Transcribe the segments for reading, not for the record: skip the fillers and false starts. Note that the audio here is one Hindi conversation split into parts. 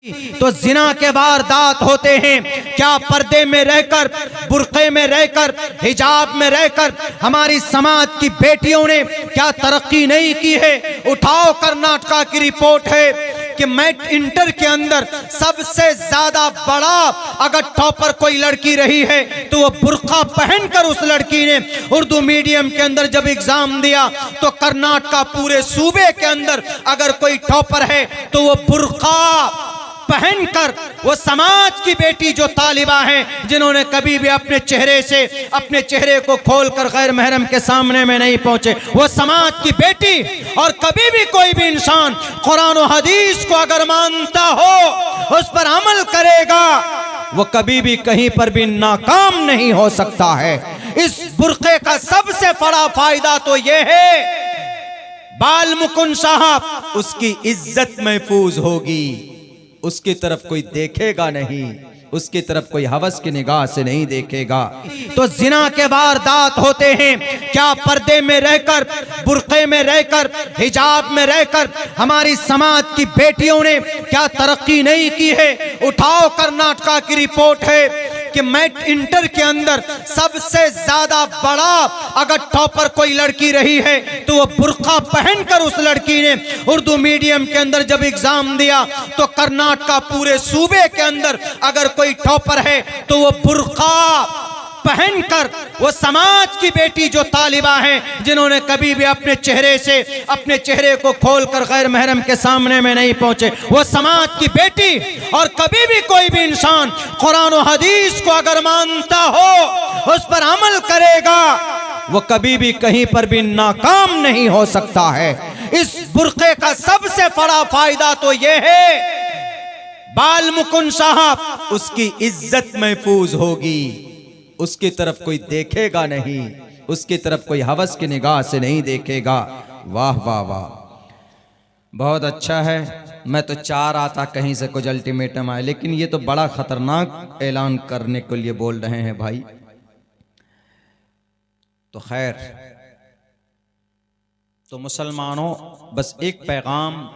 तो जिना के वारदात होते हैं। क्या पर्दे में रहकर, बुर्के में रहकर, हिजाब में रहकर हमारी समाज की बेटियों ने क्या तरक्की नहीं की है? उठाओ, कर्नाटका की रिपोर्ट है कि मैट इंटर के अंदर सबसे ज्यादा बड़ा अगर टॉपर कोई लड़की रही है तो वो बुर्का पहनकर उस लड़की ने उर्दू मीडियम के अंदर जब एग्जाम दिया तो कर्नाटका पूरे सूबे के अंदर अगर कोई टॉपर है तो वो बुर्का पहनकर, वो समाज की बेटी जो तालिबा हैं जिन्होंने कभी भी अपने चेहरे से, अपने चेहरे को खोलकर गैर महरम के सामने में नहीं पहुंचे, वो समाज की बेटी। और कभी भी कोई भी इंसान कुरान और हदीस को अगर मानता हो, उस पर अमल करेगा, वो कभी भी कहीं पर भी नाकाम नहीं हो सकता है। इस बुर्के का सबसे बड़ा फायदा तो यह है, बाल मुकुंद साहब, उसकी इज्जत महफूज होगी, उसकी तरफ कोई देखेगा नहीं, उसकी तरफ कोई हवस की निगाह से नहीं देखेगा। तो जिना के वारदात होते हैं। क्या पर्दे में रहकर, बुर्के में रहकर, हिजाब में रहकर हमारी समाज की बेटियों ने क्या तरक्की नहीं की है? उठाओ, कर्नाटका की रिपोर्ट है कि मैट इंटर के अंदर सबसे ज्यादा बड़ा अगर टॉपर कोई लड़की रही है तो वो बुर्का पहनकर उस लड़की ने उर्दू मीडियम के अंदर जब एग्जाम दिया तो कर्नाटका पूरे सूबे के अंदर अगर कोई टॉपर है तो वो बुर्का पहनकर, वो समाज की बेटी जो तालिबा हैं जिन्होंने कभी भी अपने चेहरे से, अपने चेहरे को खोलकर गैर महरम के सामने में नहीं पहुंचे, वो समाज की बेटी। और कभी भी कोई भी इंसान कुरान और हदीस को अगर मानता हो, उस पर अमल करेगा, वो कभी भी कहीं पर भी नाकाम नहीं हो सकता है। इस बुर्के का सबसे बड़ा फायदा तो यह है, बाल मुकुंद साहब, उसकी इज्जत महफूज होगी, उसकी तरफ कोई देखेगा नहीं, उसकी तरफ कोई हवस की निगाह से नहीं देखेगा। वाह वाह वाह, बहुत अच्छा है। मैं तो चाह रहा था कहीं से कुछ अल्टीमेटम आए, लेकिन ये तो बड़ा खतरनाक ऐलान करने के लिए बोल रहे हैं भाई। तो खैर, तो मुसलमानों, बस एक पैगाम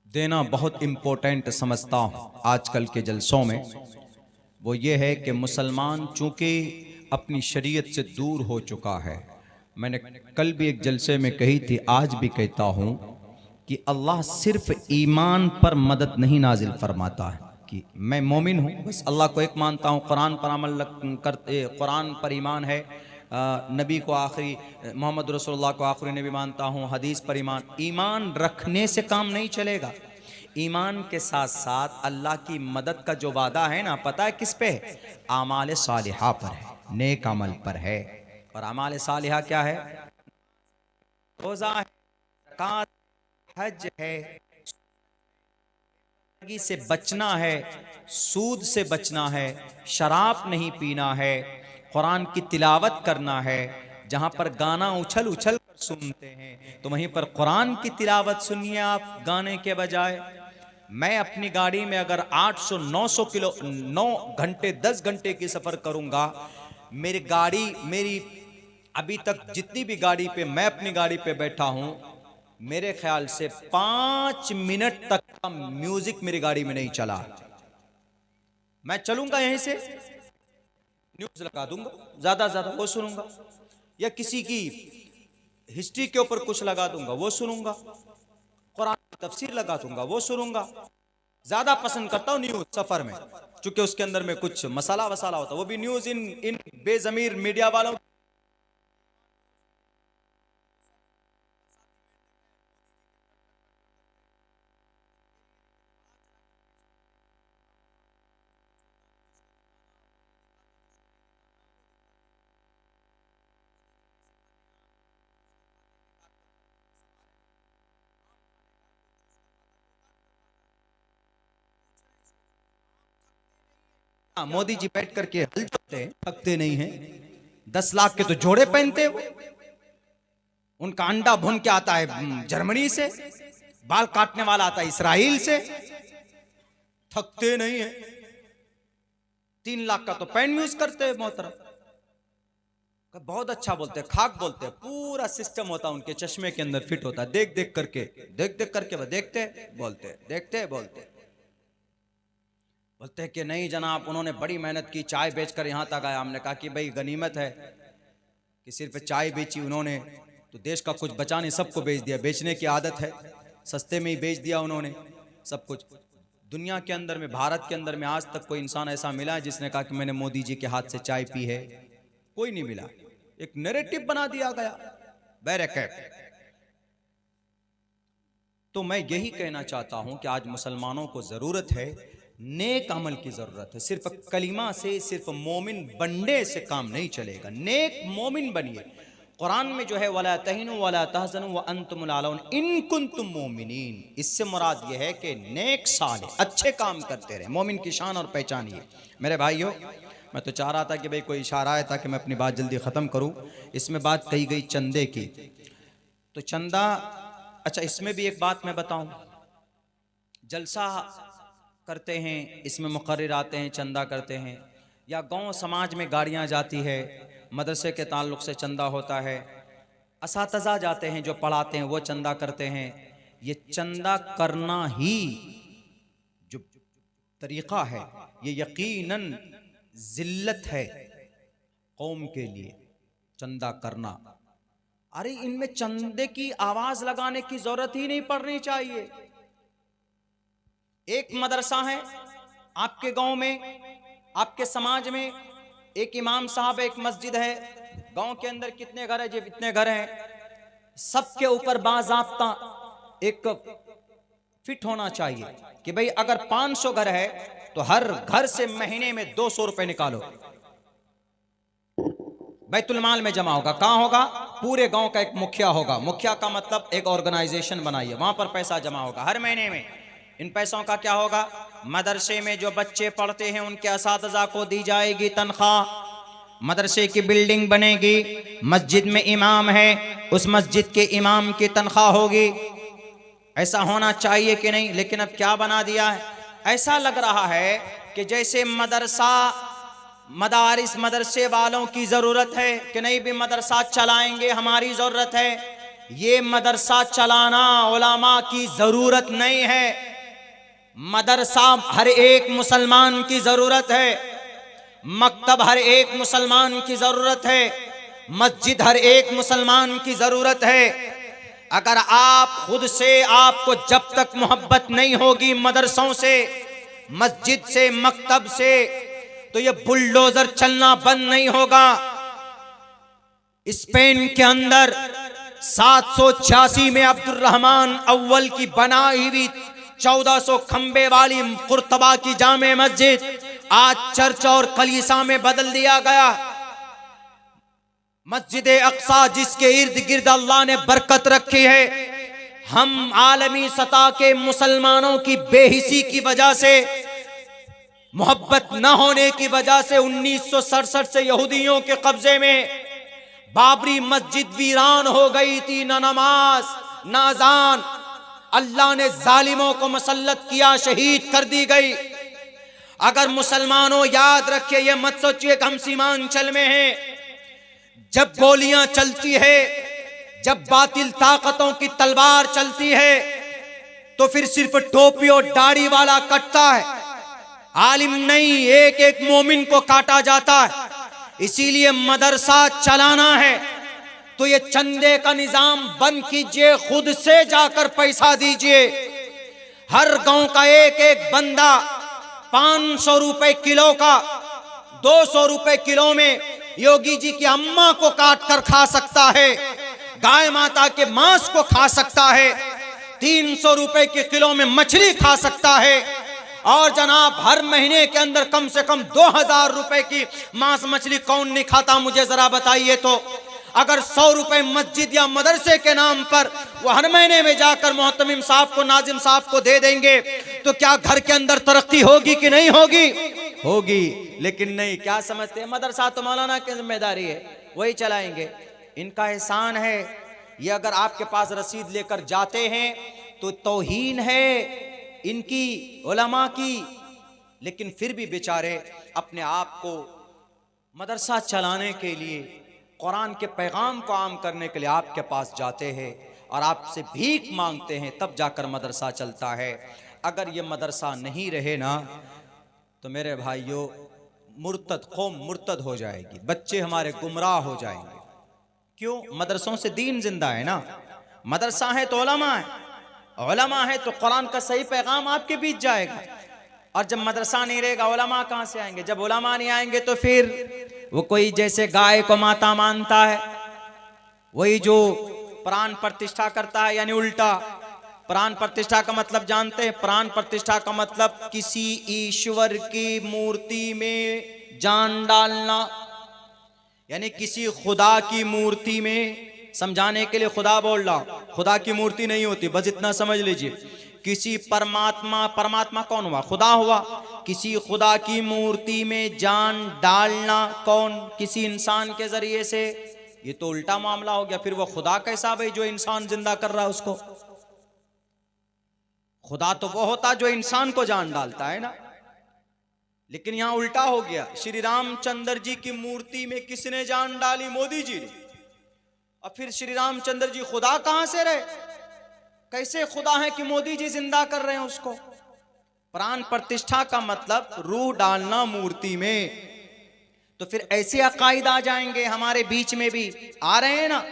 देना बहुत इंपॉर्टेंट समझता हूं आजकल के जलसों में। वो ये है कि मुसलमान चूंकि अपनी शरीयत से दूर हो चुका है। मैंने कल भी एक जलसे में कही थी, आज भी कहता हूँ कि अल्लाह सिर्फ ईमान पर मदद नहीं नाजिल फरमाता है कि मैं मोमिन हूँ, बस अल्लाह को एक मानता हूँ, कुरान पर अमल करते, कुरान पर ईमान है, नबी को आखिरी, मोहम्मद रसूलुल्लाह को आखिरी नबी मानता हूँ, हदीस पर ईमान। ईमान रखने से काम नहीं चलेगा। ईमान के साथ साथ अल्लाह की मदद का जो वादा है ना, पता है किस पे? आमाल सालिहा पर है, नेक अमल पर है। और आमाल सालिहा क्या है? रोजा है, ज़कात, हज है, से बचना है, सूद से बचना है, शराब नहीं पीना है, कुरान की तिलावत करना है। जहां पर गाना उछल उछल कर सुनते हैं तो वहीं पर कुरान की तिलावत सुनिए आप गाने के बजाय। मैं अपनी गाड़ी में अगर 800-900 किलो 9 घंटे 10 घंटे की सफर करूंगा, मेरी गाड़ी, मेरी अभी तक जितनी भी गाड़ी पे मैं अपनी गाड़ी पे बैठा हूं, मेरे ख्याल से 5 मिनट तक का म्यूजिक मेरी गाड़ी में नहीं चला। मैं चलूंगा यहीं से, न्यूज लगा दूंगा, ज्यादा ज्यादा वो सुनूंगा, या किसी की हिस्ट्री के ऊपर कुछ लगा दूंगा, वो सुनूंगा, कुरान की तफसीर लगा दूंगा, वो सुनूंगा। ज्यादा पसंद करता हूं न्यूज सफर में, क्योंकि उसके अंदर में कुछ मसाला वसाला होता है, वो भी न्यूज इन बेजमीर मीडिया वालों। मोदी जी बैठ करके हल जोते हैं, थकते नहीं हैं। 10 लाख के तो जोड़े पहनते हो। उनका अंडा भुन के आता है जर्मनी से, बाल काटने वाला आता है इसराइल से, थकते नहीं है। 3 लाख का तो पैन यूज करते हैं मोहतरम, बहुत अच्छा बोलते हैं, खाक बोलते हैं, पूरा सिस्टम होता है उनके चश्मे के अंदर फिट होता है। देख देख करके वो देखते बोलते, देखते बोलते। बोलते हैं कि नहीं जनाब, उन्होंने बड़ी मेहनत की, चाय बेचकर यहाँ तक आया। हमने कहा कि भाई गनीमत है कि सिर्फ चाय बेची उन्होंने, तो देश का कुछ बचा नहीं, सबको बेच दिया। बेचने की आदत है, सस्ते में ही बेच दिया उन्होंने सब कुछ। दुनिया के अंदर में, भारत के अंदर में आज तक कोई इंसान ऐसा मिला है जिसने कहा कि मैंने मोदी जी के हाथ से चाय पी है? कोई नहीं मिला। एक नैरेटिव बना दिया गया, बैरकैट। तो मैं यही कहना चाहता हूं कि आज मुसलमानों को जरूरत है, नेक अमल की जरूरत है। सिर्फ कलिमा से, सिर्फ मोमिन बनने से काम नहीं चलेगा। नेक मोमिन बनिए। कुरान में जो है वला तहिनु वला तहज़नु व अंतुमुल आलौन इन कुंतुम मोमिनीन, इससे मुराद यह है कि नेक साले अच्छे काम करते रहे। मोमिन की शान और पहचान ये। मेरे भाइयों, मैं तो चाह रहा था कि भाई कोई इशारा है ताकि मैं अपनी बात जल्दी ख़त्म करूं। इसमें बात कही गई चंदे की, तो चंदा, अच्छा इसमें भी एक बात मैं बताऊं, जलसा करते हैं, इसमें मुकर्रर आते हैं, चंदा करते हैं, या गांव समाज में गाड़ियां जाती है, मदरसे के ताल्लुक से चंदा होता है, असातिज़ा जाते हैं जो पढ़ाते हैं वो चंदा करते हैं। ये चंदा करना ही जो तरीक़ा है ये यकीनन ज़िल्लत है कौम के लिए, चंदा करना। अरे इनमें चंदे की आवाज़ लगाने की ज़रूरत ही नहीं पड़नी चाहिए। एक मदरसा है आपके गांव में, आपके समाज में, एक इमाम साहब, एक मस्जिद है, गांव के अंदर कितने घर है? जो इतने घर हैं, सबके ऊपर बाज़ाब्ता एक फिट होना चाहिए कि भाई अगर 500 घर है तो हर घर से महीने में 200 रुपए निकालो, बैतुल माल में जमा होगा। कहां होगा? पूरे गांव का एक मुखिया होगा। मुखिया का मतलब एक ऑर्गेनाइजेशन बनाइए, वहां पर पैसा जमा होगा हर महीने में। इन पैसों का क्या होगा? मदरसे में जो बच्चे पढ़ते हैं उनके असातिज़ा को दी जाएगी तनख्वाह, मदरसे की बिल्डिंग बनेगी, मस्जिद में इमाम है उस मस्जिद के इमाम की तनख्वाह होगी। ऐसा होना चाहिए कि नहीं? लेकिन अब क्या बना दिया है, ऐसा लग रहा है कि जैसे मदारिस मदरसे वालों की ज़रूरत है कि नहीं भी मदरसा चलाएंगे, हमारी ज़रूरत है। ये मदरसा चलाना उलमा की ज़रूरत नहीं है, मदरसा हर एक मुसलमान की ज़रूरत है, मकतब हर एक मुसलमान की ज़रूरत है, मस्जिद हर एक मुसलमान की ज़रूरत है। अगर आप खुद से, आपको जब तक मोहब्बत नहीं होगी मदरसों से, मस्जिद से, मकतब से, तो ये बुलडोजर चलना बंद नहीं होगा। स्पेन के अंदर 786 में अब्दुर्रहमान अव्वल की बनाई हुई 1400 खंबे वाली कुर्तबा की जामे मस्जिद आज चर्च और कलीसा में बदल दिया गया। मस्जिद अक्सा जिसके इर्द गिर्द अल्लाह ने बरकत रखी है, हम आलमी सतह के मुसलमानों की बेहिसी की वजह से, मोहब्बत न होने की वजह से 1967 से यहूदियों के कब्जे में बाबरी मस्जिद वीरान हो गई थी। न नमाज न अजान, अल्लाह ने जालिमों को मुसल्लत किया, शहीद कर दी गई। अगर मुसलमानों याद रखिए, ये मत सोचिए कि हम सीमांचल में हैं। जब गोलियां चलती है, जब बातिल ताकतों की तलवार चलती है, तो फिर सिर्फ टोपी और दाढ़ी वाला कटता है, आलिम नहीं, एक एक मोमिन को काटा जाता है। इसीलिए मदरसा चलाना है तो ये चंदे का निजाम बंद कीजिए, खुद से जाकर पैसा दीजिए। हर गांव का एक एक बंदा 500 रुपए किलो का, 200 रुपए किलो में योगी जी की अम्मा को काट कर खा सकता है, गाय माता के मांस को खा सकता है, 300 रुपए के किलो में मछली खा सकता है, और जनाब हर महीने के अंदर कम से कम 2000 रुपए की मांस मछली कौन नहीं खाता? मुझे जरा बताइए। तो अगर 100 रुपए मस्जिद या मदरसे के नाम पर वो हर महीने में जाकर मोहतमिम साहब को, नाजिम साहब को दे देंगे, तो क्या घर के अंदर तरक्की होगी कि नहीं होगी? होगी। लेकिन नहीं, क्या समझते हैं, मदरसा तो मौलाना की जिम्मेदारी है, वही चलाएंगे, इनका एहसान है। ये अगर आपके पास रसीद लेकर जाते हैं तो तौहीन है इनकी, उलमा की। लेकिन फिर भी बेचारे अपने आप को मदरसा चलाने के लिए, कुरान के पैगाम को आम करने के लिए आपके पास जाते हैं और आपसे भीख मांगते हैं, तब जाकर मदरसा चलता है। अगर ये मदरसा नहीं रहे ना तो मेरे भाइयों मुर्तद कौम मुर्तद हो जाएगी, बच्चे हमारे गुमराह हो जाएंगे। क्यों? मदरसों से दीन जिंदा है ना। मदरसा है तो उलमा है, उलमा है तो कुरान का सही पैगाम आपके बीच जाएगा। और जब मदरसा नहीं रहेगा उलमा कहां से आएंगे? जब उलमा नहीं आएंगे तो फिर वो कोई जैसे गाय को माता मानता है, वही जो प्राण प्रतिष्ठा करता है, यानी उल्टा। प्राण प्रतिष्ठा का मतलब जानते हैं? प्राण प्रतिष्ठा का मतलब किसी ईश्वर की मूर्ति में जान डालना, यानी किसी खुदा की मूर्ति में। समझाने के लिए खुदा बोल रहा हूं, खुदा की मूर्ति नहीं होती, बस इतना समझ लीजिए। किसी परमात्मा, परमात्मा कौन हुआ? खुदा हुआ। किसी खुदा की मूर्ति में जान डालना कौन? किसी इंसान के जरिए से। ये तो उल्टा मामला हो गया। फिर वो खुदा कैसा भाई जो इंसान जिंदा कर रहा है उसको? खुदा तो वो होता जो इंसान को जान डालता है ना। लेकिन यहां उल्टा हो गया। श्री रामचंद्र जी की मूर्ति में किसने जान डाली? मोदी जी ने। और फिर श्री रामचंद्र जी खुदा कहां से रहे? कैसे खुदा है कि मोदी जी जिंदा कर रहे हैं उसको? प्राण प्रतिष्ठा का मतलब रूह डालना मूर्ति में। तो फिर ऐसे अकायद आ जाएंगे हमारे बीच में भी, आ रहे हैं ना।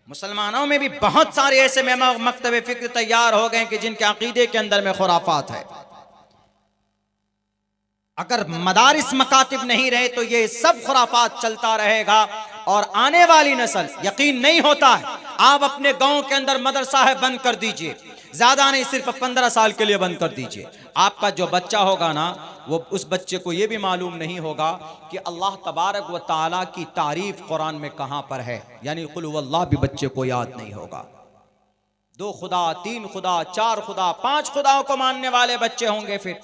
मुसलमानों में भी बहुत सारे ऐसे मकतबे फिक्र तैयार हो गए कि जिनके अकीदे के अंदर में खुराफात है। अगर मदारिस मकातिब नहीं रहे तो ये सब खुराफात चलता रहेगा। और आने वाली नस्ल, यकीन नहीं होता है, आप अपने गांव के अंदर मदरसा है बंद कर दीजिए, ज्यादा नहीं सिर्फ 15 साल के लिए बंद कर दीजिए। आपका जो बच्चा होगा ना, वो उस बच्चे को ये भी मालूम नहीं होगा कि अल्लाह तबारक व ताला की तारीफ कुरान में कहां पर है, यानी कुल हुवल्लाह भी बच्चे को याद नहीं होगा। 2 खुदा, 3 खुदा, 4 खुदा, 5 खुदाओं को मानने वाले बच्चे होंगे। फिर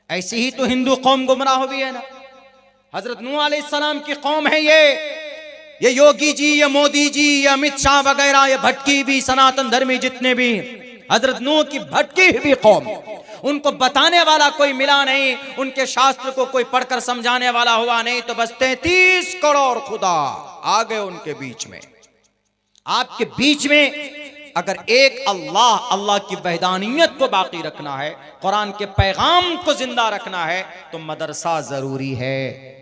ऐसी ही तो हिंदू कौम गुमराह हुई है ना। हजरत नूह अलैहिस्सलाम की कौम है ये योगी जी, ये मोदी जी, ये अमित शाह वगैरह, ये भटकी भी सनातन धर्मी जितने भी, हजरत नूह की भटकी भी कौम। उनको बताने वाला कोई मिला नहीं, उनके शास्त्र को कोई पढ़कर समझाने वाला हुआ नहीं, तो बस 33 करोड़ खुदा आ गए उनके बीच में। आपके बीच में अगर एक अल्लाह की वहदानियत को बाकी रखना है, कुरान के पैगाम को जिंदा रखना है, तो मदरसा जरूरी है।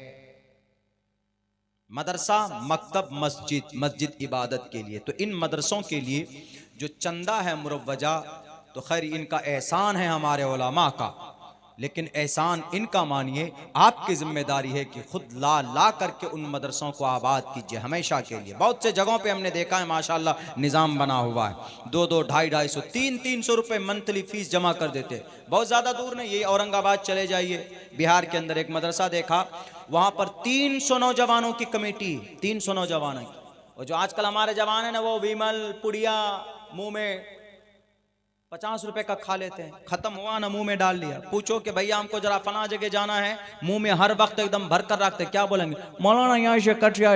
मदरसा, मकतब, मस्जिद इबादत के लिए। तो इन मदरसों के लिए जो चंदा है मुरव्वजा, तो खैर इनका एहसान है हमारे उलमा का, लेकिन एहसान इनका मानिए आपकी जिम्मेदारी है कि खुद ला करके उन मदरसों को आबाद कीजिए हमेशा के लिए। बहुत से जगहों पे हमने देखा है माशाल्लाह निज़ाम बना हुआ है, 2-2, 250, 300 रुपये मंथली फीस जमा कर देते। बहुत ज़्यादा दूर नहीं, ये औरंगाबाद चले जाइए, बिहार के अंदर एक मदरसा देखा, वहाँ पर 300 नौजवानों की कमेटी, 300 नौजवानों की। और जो आजकल हमारे जवान है ना, वो विमल पुड़िया मुँह में 50 रुपए का खा लेते हैं, खत्म हुआ ना मुंह में डाल लिया। पूछो कि भैया हमको जरा फना जगह जाना है, मुंह में हर वक्त एकदम भर कर रखते, क्या बोलेंगे? मौलाना यहाँ से कट जा,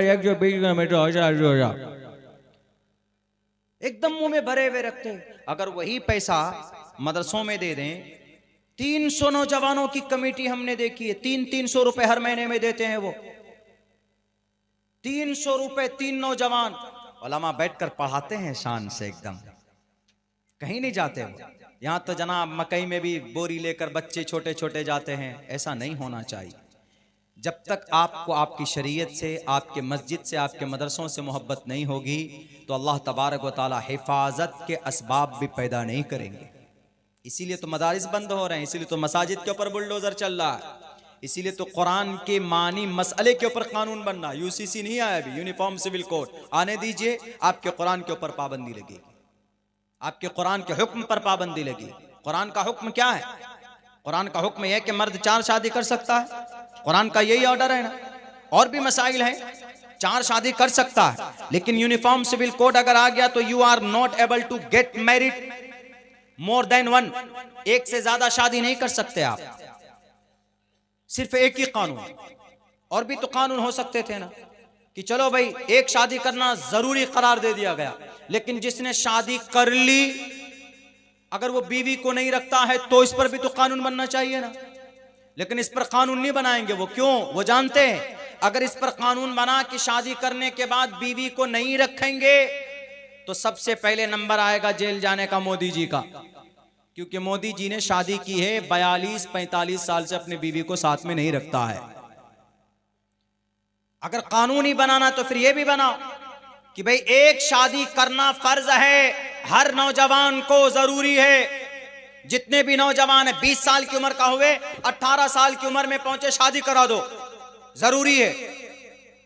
एकदम मुंह में भरे हुए रखते। अगर वही पैसा मदरसों में दे दें, 300 नौजवानों की कमेटी हमने देखी है, 300 रुपए हर महीने में देते हैं वो। 300 रुपए 3 नौजवान, उलमा बैठकर पढ़ाते हैं शान से, एकदम कहीं नहीं जाते वो। यहाँ तो जनाब मकई में भी बोरी लेकर बच्चे छोटे छोटे जाते हैं। ऐसा नहीं होना चाहिए। जब तक आपको आपकी शरीयत से, आपके मस्जिद से, आपके मदरसों से मोहब्बत नहीं होगी, तो अल्लाह तबारक व ताला हिफाजत के असबाब भी पैदा नहीं करेंगे। इसीलिए तो मदारिस बंद हो रहे हैं, इसीलिए तो मसाजिद के ऊपर बुलडोजर चल रहा है, इसीलिए तो कुरान के मानी मसले के ऊपर कानून बनना। यूसीसी नहीं आया अभी, यूनिफॉर्म सिविल कोड, आने दीजिए, आपके कुरान के ऊपर पाबंदी लगेगी, आपके कुरान के हुक्म पर पाबंदी लगी। कुरान का हुक्म क्या है? कुरान का हुक्म यह कि मर्द 4 शादी कर सकता है, कुरान का यही ऑर्डर है ना। और भी मसाइल हैं, 4 शादी कर सकता है, लेकिन यूनिफॉर्म सिविल कोड अगर आ गया तो you are not able to get married more than 1, एक से ज्यादा शादी नहीं कर सकते आप, सिर्फ एक ही कानून। और भी तो कानून हो सकते थे ना कि चलो भाई एक शादी करना जरूरी करार दे दिया गया, लेकिन जिसने शादी कर ली अगर वो बीवी को नहीं रखता है तो इस पर भी तो कानून बनना चाहिए ना। लेकिन इस पर कानून नहीं बनाएंगे वो, क्यों? वो जानते हैं अगर इस पर कानून बना कि शादी करने के बाद बीवी को नहीं रखेंगे तो सबसे पहले नंबर आएगा जेल जाने का मोदी जी का, क्योंकि मोदी जी ने शादी की है 42-45 साल से अपने बीवी को साथ में नहीं रखता है। अगर कानून ही बनाना तो फिर यह भी बनाओ कि भाई एक शादी करना फर्ज है, हर नौजवान को जरूरी है। जितने भी नौजवान है 20 साल की उम्र का हुए 18 साल की उम्र में पहुंचे शादी करा दो, जरूरी है,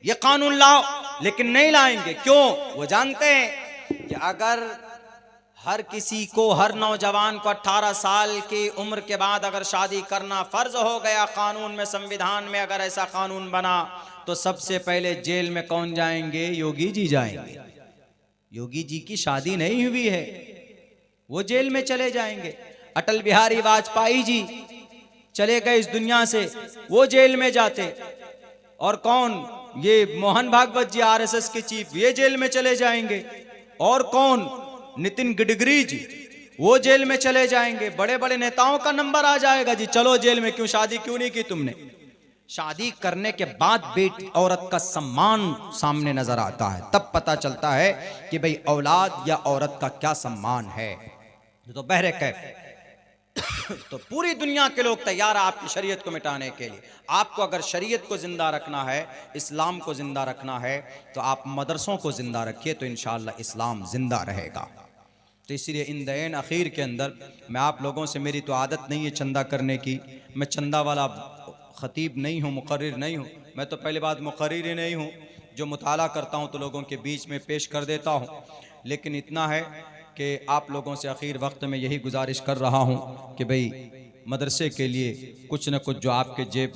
ये कानून लाओ। लेकिन नहीं लाएंगे, क्यों? वो जानते हैं कि अगर हर किसी को, हर नौजवान को 18 साल की उम्र के बाद अगर शादी करना फर्ज हो गया कानून में, संविधान में अगर ऐसा कानून बना, तो सबसे पहले जेल में कौन जाएंगे? योगी जी जाएंगे। योगी जी की शादी नहीं हुई है, वो जेल में चले जाएंगे। अटल बिहारी वाजपेयी जी चले गए इस दुनिया से, वो जेल में जाते। और कौन? ये मोहन भागवत जी आरएसएस के चीफ, ये जेल में चले जाएंगे। और कौन? नितिन गडकरी जी, वो जेल में चले जाएंगे। बड़े बड़े नेताओं का नंबर आ जाएगा जी, चलो जेल में। क्यों? शादी क्यों नहीं की तुमने? शादी करने के बाद बेटी औरत का सम्मान सामने नजर आता है, तब पता चलता है कि भाई औलाद या औरत का क्या सम्मान है। तो बहरे कैफ तो पूरी दुनिया के लोग तैयार है आपकी शरीयत को मिटाने के लिए। आपको अगर शरीयत को जिंदा रखना है, इस्लाम को जिंदा रखना है, तो आप मदरसों को जिंदा रखिए, तो इंशाअल्लाह इस्लाम जिंदा रहेगा। तो इसलिए इन दिन अखीर के अंदर मैं आप लोगों से, मेरी तो आदत नहीं है चंदा करने की, मैं चंदा वाला खतीब नहीं हूँ, मुकर्रिर नहीं हूँ। मैं तो पहले बात मुकर्रिर ही नहीं हूँ, जो मुताला करता हूँ तो लोगों के बीच में पेश कर देता हूँ। लेकिन इतना है कि आप लोगों से आखिर वक्त में यही गुजारिश कर रहा हूँ कि भाई मदरसे के लिए कुछ न कुछ जो आपके जेब